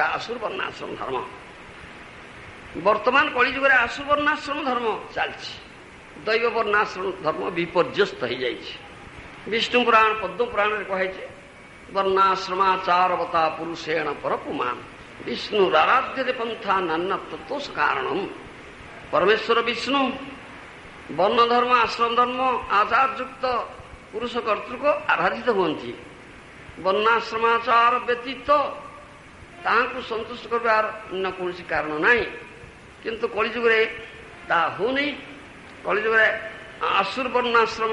आसुर वर्णाश्रम धर्म वर्तमान कलिजुगे आसुर वर्णाश्रम धर्म चलती दैव वर्णाश्रम धर्म विपर्यस्त हो जाए। विष्णु पुराण पद्म पुराण कहे वर्णाश्रमाचारवता पुरुषेण परपुमान विष्णु आराध्य पंथा नाना तत्व कारण परमेश्वर विष्णु वर्ण धर्म आश्रम धर्म आचार युक्त पुरुष कर्तृक आराधित हुंती वर्णाश्रमाचार व्यतीत ताकू संतुष्ट करवार अन्य कौन कारण ना किंतु कलिजुगे ता हो नहीं। कलिजुगे आसुर वर्णाश्रम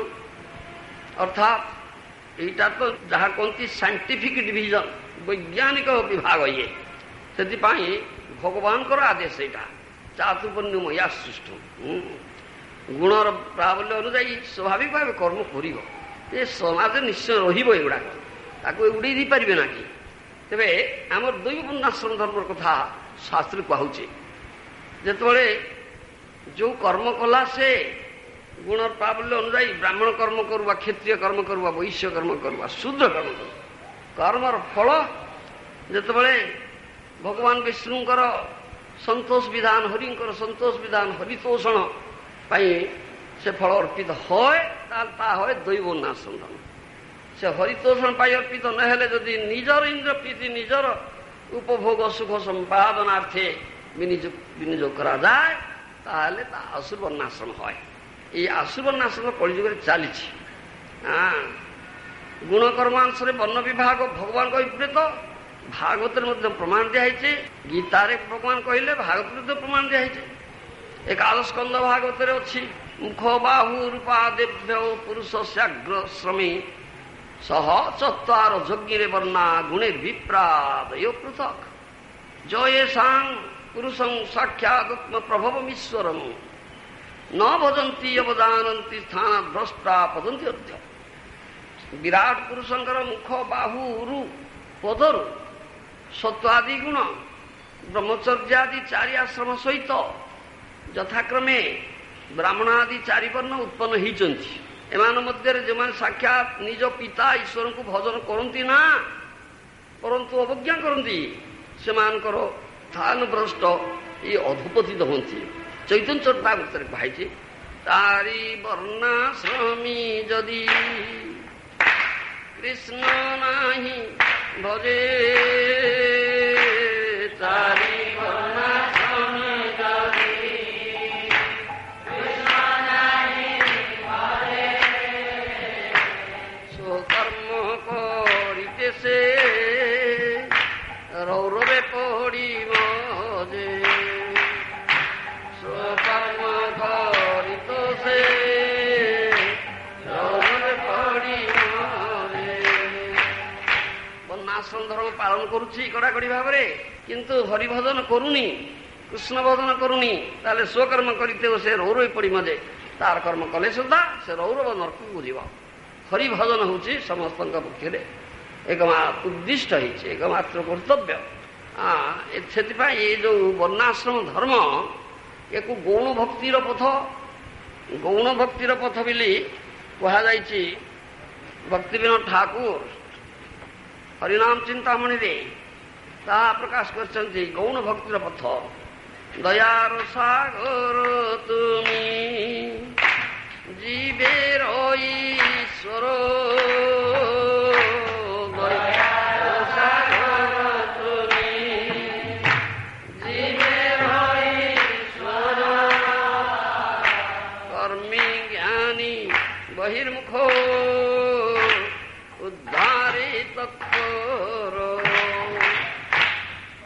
अर्थात यहाँ तो जहाँ कहती साइंटिफिक डिविजन वैज्ञानिक विभाग ये से भगवान आदेश यहाँ चातुर्वर्ण्य मया सृष्ट गुणर प्राबल्य अनुजाई स्वाभाविक भाव कर्म कर समाज निश्चय रहा उड़े दी पारे ना कि तेरे आमर दैव वर्णाश्रम धर्म कथा शास्त्र कहूचे जिते जो कर्म कला से गुणर प्राबल्य अनुजाई ब्राह्मण कर्म करवा क्षत्रिय कर्म करवा वैश्य कर्म करवा शूद्र कर्म कर्मर फल जिते भगवान विष्णुकर संतोष विधान हरिंकर संतोष विधान हरितोषण से फल अर्पित है दैव वर्णाश्रम धर्म से हरितोषण अर्पित नहेले जदि निजर इंद्र प्रीति निजर उपभोग सुख संपादनार्थे विनियोग करा जाए ताहले आसुर वर्णाश्रम है। ये आसुर वर्णाश्रम कलिजुगे चली गुणकर्मांशरे वर्ण विभाग भगवान विपरीत भागवत प्रमाण दिखाई गीतारे भगवान कहले भागवत प्रमाण दिखाई एकादश स्कंद भागवत अच्छी मुख बाहु रूपा देव्य पुरुष श्याघ्र श्रमी सह चत्वार यज्ञ वर्णा गुणे विप्रादय पृथक जयेषां पुरुषं साक्षात्म प्रभवमीश्वरं न भजन्ति अवजानन्ति स्थान भ्रष्टा पदन्ति अर्थ विराट पुरुषंकर मुख बाहु पदरु सत्वादि गुण ब्रह्मचर्यादि चारि आश्रम सहित यथाक्रमे ब्राह्मणादि चारि वर्ण उत्पन्न होती एमान मध्य जो साक्षात निज पिता ईश्वर को भजन करती ना परंतु अवज्ञा करती से स्थान भ्रष्ट ये अधोपतित होती चैतन्य चरतामृत कही तारी वर्णाश्रमी जदि कृष्ण नाही भजे तारी वर्णाश्रमी जदि कृष्ण नाही भजे स्वकर्म करिते से रौरवे पड़ी मजे स्वकर्म करित से रौरवे पड़ी मजे वर्णाश्रम धर्म पालन करुच्ची कड़ाकड़ी भाव किंतु हरिभजन करुनी कृष्ण भजन करुनी ताले स्वकर्म करते से रौरवे पड़ी मजे तार कर्म कले सुधा से रौरव नरक को जीव हरिभजन हूँ समस्त पक्ष एकमात्र उद्दिष्ट एकमात्र कर्तव्य से ये जो वर्णाश्रम धर्म एक गौण भक्तिर पथ बोली कहुई भक्ति विनोद ठाकुर हरिनाम चिंतामणि रे ता प्रकाश कर गौण भक्तिर पथ दयार सागर तुमी जीवेर ईश्वर बहिर्मुख उद्धारे तत्पर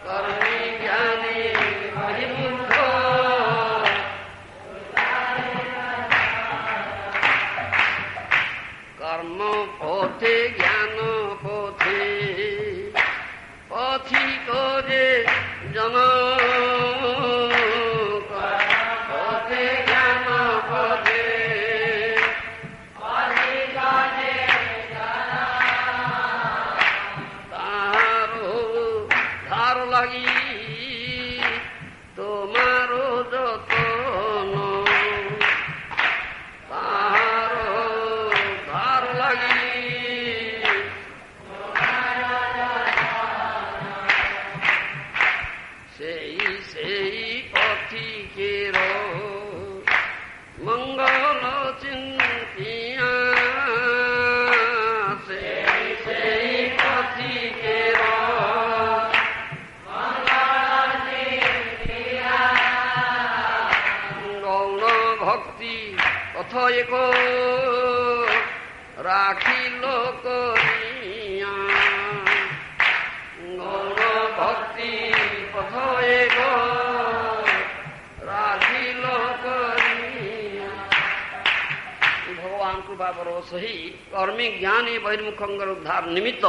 कर्मी ज्ञानी बहिर्मुख কর্ম পথে জ্ঞান পথে পথিক যে জন পথে জ্ঞান পথে তাহারো ধার লাগি তোমারো যতন তাহারো ধার লাগি সেই সেই পথিকের মঙ্গল চিন্তিয়া সেই সেই পথিকের গৌণ ভক্তি পথ এক রাখিল করিয়া গৌণ ভক্তি পথ এক রাখিল করিয়া ভগবান কৃপা পরবশ হি কর্মী জ্ঞানী বহির্মুখঙ্গর উদ্ধার নিমিত্ত